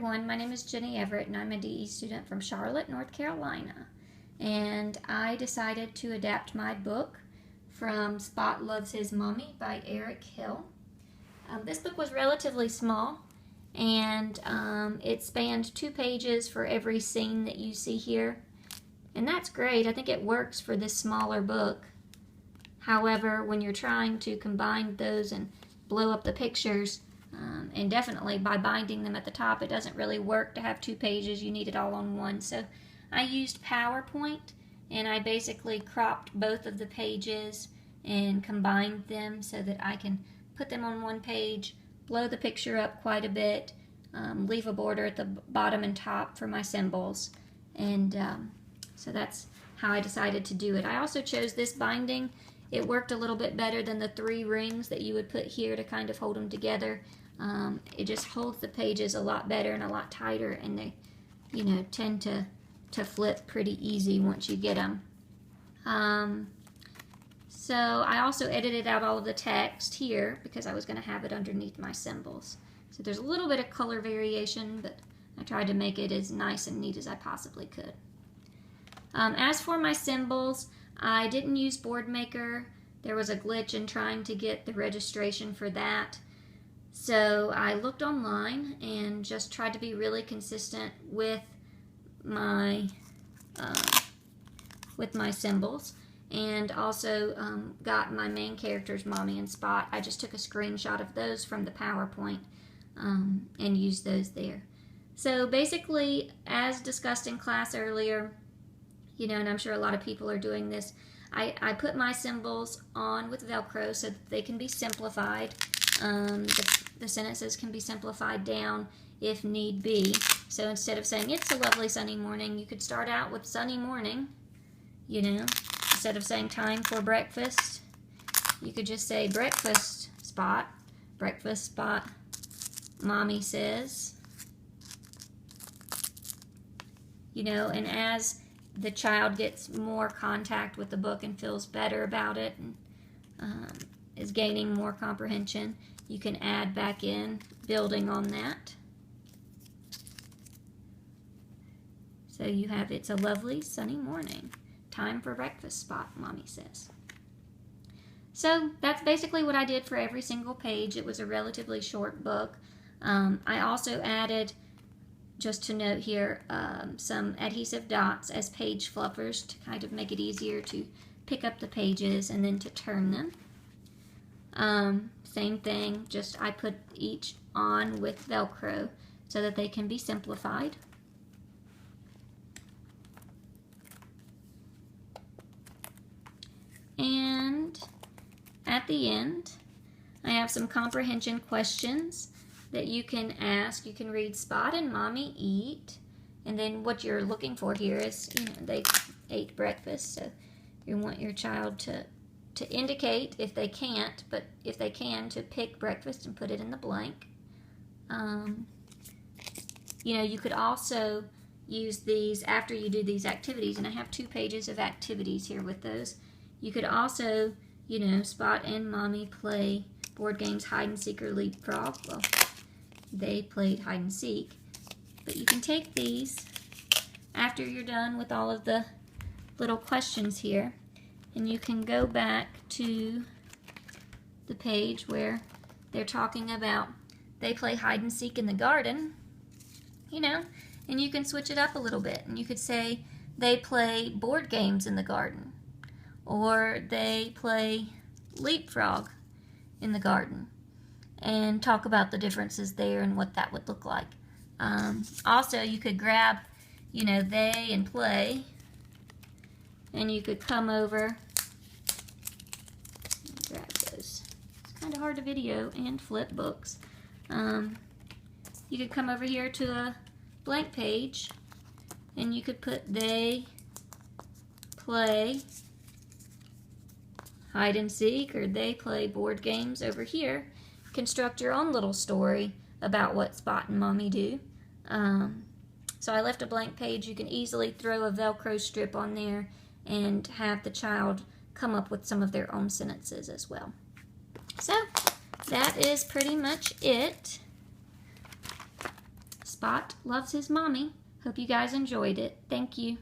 My name is Jenny Everett and I'm a DE student from Charlotte, North Carolina. And I decided to adapt my book from Spot Loves His Mommy by Eric Hill. This book was relatively small and it spanned 2 pages for every scene that you see here. And that's great. I think it works for this smaller book. However, when you're trying to combine those and blow up the pictures, and definitely by binding them at the top, it doesn't really work to have 2 pages. You need it all on one. So I used PowerPoint and I basically cropped both of the pages and combined them so that I can put them on one page, blow the picture up quite a bit, leave a border at the bottom and top for my symbols. And so that's how I decided to do it. I also chose this binding. It worked a little bit better than the 3 rings that you would put here to kind of hold them together. It just holds the pages a lot better and a lot tighter, and they, tend to flip pretty easy once you get them. So I also edited out all of the text here because I was going to have it underneath my symbols. So there's a little bit of color variation, but I tried to make it as nice and neat as I possibly could. As for my symbols, I didn't use Boardmaker. There was a glitch in trying to get the registration for that. So I looked online and just tried to be really consistent with my symbols, and also got my main characters, Mommy and Spot. I just took a screenshot of those from the PowerPoint and used those there. So basically, as discussed in class earlier, and I'm sure a lot of people are doing this, I put my symbols on with Velcro so that they can be simplified. The sentences can be simplified down if need be. So instead of saying, "It's a lovely sunny morning," you could start out with "sunny morning." Instead of saying "time for breakfast," you could just say "breakfast, Spot." Breakfast, Spot, Mommy says. And as the child gets more contact with the book and feels better about it and is gaining more comprehension, you can add back in, building on that. So you have, "It's a lovely sunny morning. Time for breakfast, Spot, Mommy says." So that's basically what I did for every single page. It was a relatively short book. I also added, just to note here, some adhesive dots as page fluffers to kind of make it easier to pick up the pages and then to turn them. Same thing, just I put each on with Velcro so that they can be simplified. And at the end, I have some comprehension questions that you can ask. You can read, "Spot and Mommy eat," and then what you're looking for here is, they ate breakfast, so you want your child to indicate if they can't, but if they can, to pick breakfast and put it in the blank. You could also use these after you do these activities, and I have 2 pages of activities here with those. You could also, Spot and Mommy play board games, hide and seek or leapfrog. Well, they played hide and seek, but you can take these after you're done with all of the little questions here, and you can go back to the page where they're talking about they play hide and seek in the garden, and you can switch it up a little bit, and you could say they play board games in the garden, or they play leapfrog in the garden, and talk about the differences there and what that would look like. Also, you could grab, they and play, and you could come over and grab those. It's kind of hard to video and flip books. You could come over here to a blank page, and you could put "they play hide and seek," or "they play board games" over here. Construct your own little story about what Spot and Mommy do. So I left a blank page. You can easily throw a Velcro strip on there and have the child come up with some of their own sentences as well. So that is pretty much it. Spot Loves His Mommy. Hope you guys enjoyed it. Thank you.